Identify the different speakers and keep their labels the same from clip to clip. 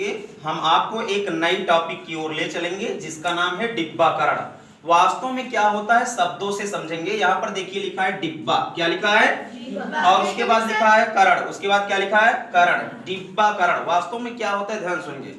Speaker 1: सीखेंगे, हम आपको एक नई टॉपिक की ओर ले चलेंगे जिसका नाम है डिब्बाकरण। वास्तव में क्या होता है शब्दों से समझेंगे। यहाँ पर देखिए लिखा है डिब्बा, क्या लिखा है और उसके बाद लिखा है करण, उसके बाद क्या लिखा है करण। डिब्बाकरण वास्तव में क्या होता है ध्यान सुनिए।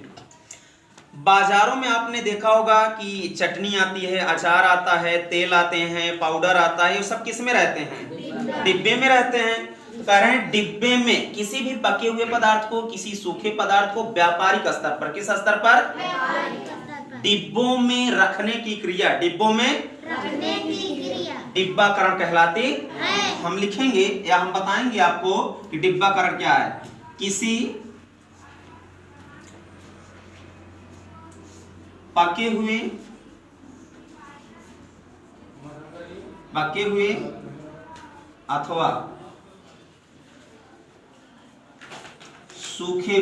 Speaker 1: बाजारों में आपने देखा होगा कि चटनी आती है, अचार आता है, तेल आते हैं, पाउडर आता है, ये सब किस में रहते हैं? डिब्बे में रहते हैं। तो कह रहे हैं डिब्बे में किसी भी पके हुए पदार्थ को, किसी सूखे पदार्थ को व्यापारिक स्तर पर, किस स्तर पर? डिब्बों में रखने की क्रिया, डिब्बों में रखने की क्रिया डिब्बाकरण कहलाती है। हम लिखेंगे या हम बताएंगे आपको कि डिब्बाकरण क्या है। किसी पके हुए अथवा सूखे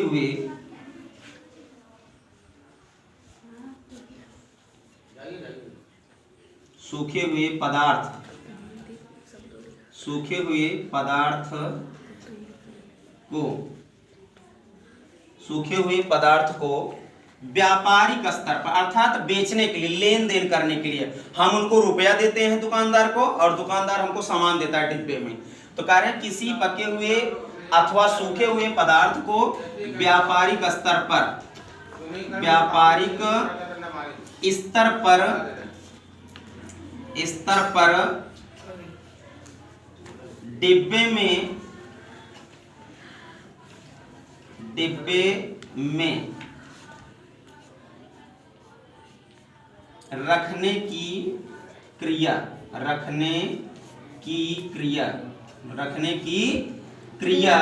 Speaker 1: हुए पदार्थ को व्यापारिक स्तर पर अर्थात बेचने के लिए, लेन देन करने के लिए हम उनको रुपया देते हैं दुकानदार को और दुकानदार हमको सामान देता है डिब्बे में। तो कह रहे हैं किसी पके हुए अथवा सूखे हुए पदार्थ को व्यापारिक स्तर पर डिब्बे में रखने की क्रिया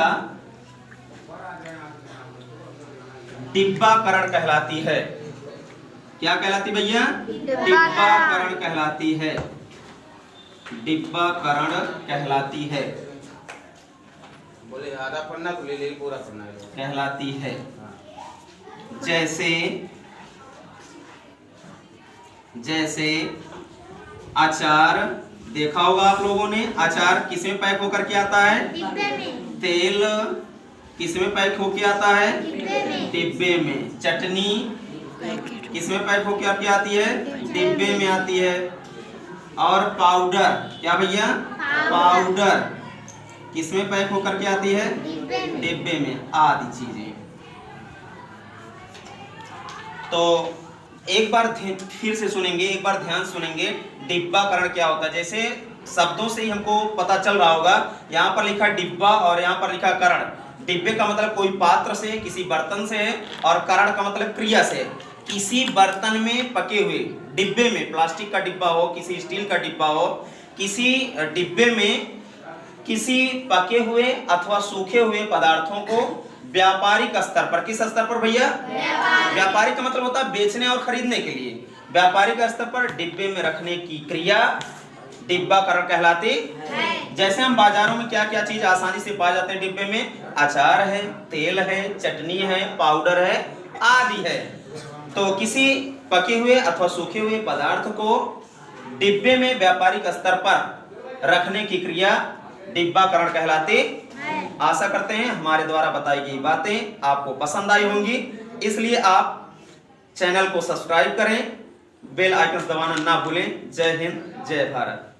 Speaker 1: डिब्बाकरण कहलाती है। क्या कहलाती भैया? डिब्बाकरण कहलाती है। डिब्बाकरण कहलाती है,
Speaker 2: बोले आधा पन्ना को ले पूरा पन्ना
Speaker 1: कहलाती है। जैसे अचार देखा होगा आप लोगों ने, अचार किसमें पैक होकर के आता है? तेल किसमें पैक होकर आता है? डिब्बे में। चटनी किसमें पैक होकर के आती है? डिब्बे में आती है। और पाउडर, क्या भैया? पाउडर किसमें पैक होकर के आती है? डिब्बे में। आदि चीजें। तो एक बार फिर से सुनेंगे, एक बार ध्यान सुनेंगे डिब्बाकरण क्या होता है। जैसे शब्दों से ही हमको पता चल रहा होगा, यहाँ पर लिखा डिब्बा और यहाँ पर लिखा करण। डिब्बे का मतलब कोई पात्र से, किसी बर्तन से है, और करण का मतलब क्रिया से। किसी बर्तन में पके हुए, डिब्बे में, प्लास्टिक का डिब्बा हो, किसी स्टील का डिब्बा हो, किसी डिब्बे में किसी पके हुए अथवा सूखे हुए पदार्थों को व्यापारिक स्तर पर, किस स्तर पर भैया? व्यापारिक का मतलब होता है बेचने और खरीदने के लिए। व्यापारिक स्तर पर डिब्बे में रखने की क्रिया डिब्बाकरण कहलाती है। जैसे हम बाजारों में क्या क्या चीज आसानी से पा जाते हैं डिब्बे में? अचार है, तेल है, चटनी है, पाउडर है, आदि है। तो किसी पके हुए अथवा सूखे हुए पदार्थ को डिब्बे में व्यापारिक स्तर पर रखने की क्रिया डिब्बाकरण कहलाती। आशा करते हैं हमारे द्वारा बताई गई बातें आपको पसंद आई होंगी, इसलिए आप चैनल को सब्सक्राइब करें, बेल आइकन दबाना ना भूलें। जय हिंद, जय भारत।